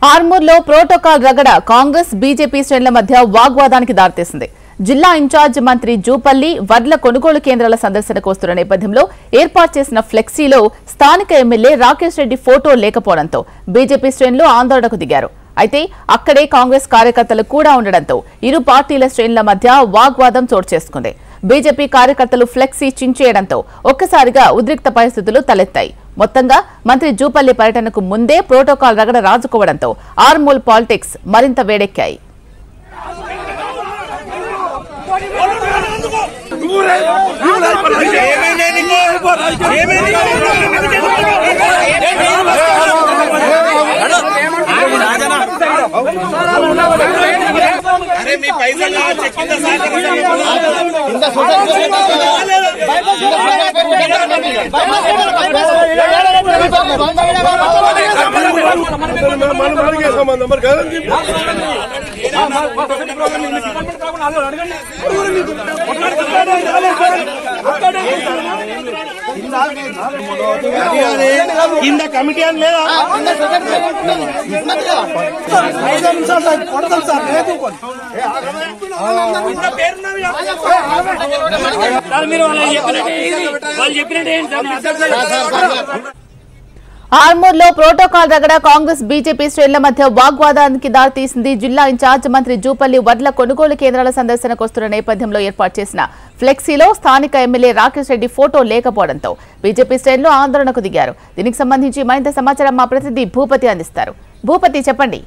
ఆర్మూర్లో protocol రగడ Congress BJP శ్రేణుల మధ్య వాగ్వాదానికి దారితీసింది. జిల్లా ఇన్ఛార్జ్ మంత్రి జూపల్లి వడ్ల కొనుగోలు కేంద్రాల సందర్శనకు వస్తున్న నేపథ్యంలో ఏర్పాటు చేసిన ఫ్లెక్సీలో స్థానిక ఎమ్మెల్యే రాకేష్ రెడ్డి ఫోటో లేకపోవడంతో బీజేపీ శ్రేణులు ఆందోళనకు దిగారు. అయితే అక్కడే కాంగ్రెస్ కార్యకర్తలు కూడా ఉండడంతో ఇరు పార్టీల శ్రేణుల మధ్య వాగ్వాదం చోటు చేసుకుంది. బీజేపీ కార్యకర్తలు ఫ్లెక్సీ చించేయడంతో ఒక్కసారిగా ఉద్రిక్త పరిస్థితులు తలెత్తాయి. మొత్తంగా మంత్రి జూపల్లి పర్యటనకు ముందే ప్రోటోకాల్ రగడ రాజుకోవడంతో ఆర్మూర్ పాలిటిక్స్ మరింత వేడెక్కాయి. अरे मी पैसा కింద కమిటీ అని లేదా ఆర్మూర్లో ప్రోటోకాల్ రగడ కాంగ్రెస్ బీజేపీ శ్రేణుల మధ్య వాగ్వాదానికి దారితీసింది. జిల్లా ఇన్ఛార్జ్ మంత్రి జూపల్లి వడ్ల కొనుగోలు కేంద్రాల సందర్శనకు వస్తున్న నేపథ్యంలో ఏర్పాటు చేసిన ఫ్లెక్సీలో స్థానిక ఎమ్మెల్యే రాకేష్ రెడ్డి ఫోటో లేకపోవడంతో బీజేపీ శ్రేణులు ఆందోళనకు దిగారు. దీనికి సంబంధించి మరింత సమాచారం మా ప్రతినిధి భూపతి అందిస్తారు. భూపతి, చెప్పండి.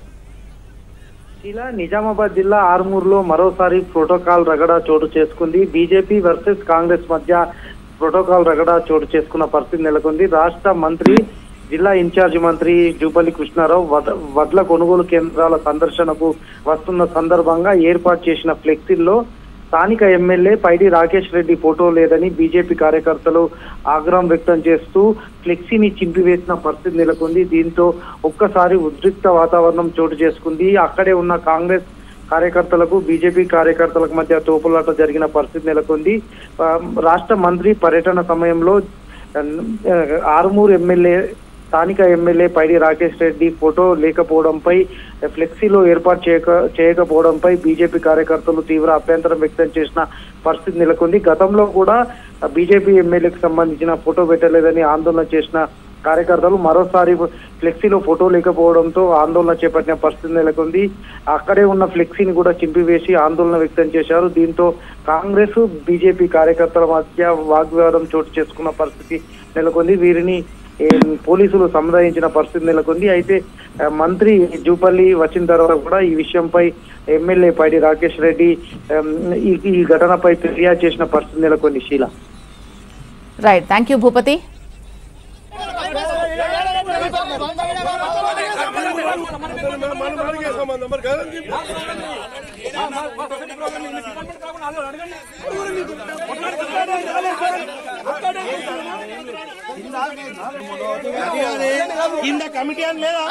ఇలా నిజామాబాద్ జిల్లా ఆర్మూర్లో మరోసారి ప్రోటోకాల్ రగడ చోటు చేసుకుంది. బీజేపీ వర్సెస్ కాంగ్రెస్ మధ్య ప్రోటోకాల్ రగడ చోటు చేసుకున్న పరిస్థితి నెలకొంది. రాష్ట్ర మంత్రి జిల్లా ఇన్ఛార్జి మంత్రి జూపల్లి కృష్ణారావు వడ్ల కొనుగోలు కేంద్రాల సందర్శనకు వస్తున్న సందర్భంగా ఏర్పాటు చేసిన ఫ్లెక్సీల్లో స్థానిక ఎమ్మెల్యే పైడి రాకేష్ రెడ్డి ఫోటో లేదని బీజేపీ కార్యకర్తలు ఆగ్రహం వ్యక్తం చేస్తూ ఫ్లెక్సీని చింపివేసిన పరిస్థితి నెలకొంది. దీంతో ఒక్కసారి ఉద్రిక్త వాతావరణం చోటు చేసుకుంది. అక్కడే ఉన్న కాంగ్రెస్ కార్యకర్తలకు బీజేపీ కార్యకర్తలకు మధ్య తోపులాట జరిగిన పరిస్థితి నెలకొంది. రాష్ట్ర మంత్రి పర్యటన సమయంలో ఆర్మూర్ ఎమ్మెల్యే స్థానిక ఎమ్మెల్యే పైడి రాకేష్ రెడ్డి ఫోటో లేకపోవడంపై ఫ్లెక్సీలో ఏర్పాటు చేయకపోవడంపై బీజేపీ కార్యకర్తలు తీవ్ర అభ్యంతరం వ్యక్తం చేసిన పరిస్థితి నెలకొంది. గతంలో కూడా బీజేపీ ఎమ్మెల్యేకి సంబంధించిన ఫోటో పెట్టలేదని ఆందోళన చేసిన కార్యకర్తలు మరోసారి ఫ్లెక్సీలో ఫోటో లేకపోవడంతో ఆందోళన చేపట్టిన పరిస్థితి నెలకొంది. అక్కడే ఉన్న ఫ్లెక్సీని కూడా చింపివేసి ఆందోళన వ్యక్తం చేశారు. దీంతో కాంగ్రెస్ బీజేపీ కార్యకర్తల మధ్య వాగ్వాదం చోటు చేసుకున్న పరిస్థితి నెలకొంది. వీరిని పోలీసులు సముదాయించిన పరిస్థితి నెలకొంది. అయితే మంత్రి జూపల్లి వచ్చిన తర్వాత కూడా ఈ విషయంపై ఎమ్మెల్యే పైడి రాకేష్ రెడ్డి ఈ ఘటనపై ఫిర్యాదు చేసిన పరిస్థితి నెలకొంది. శీల, రైట్, థ్యాంక్ యూ భూపతి. కింద కమిటీ అని లేదా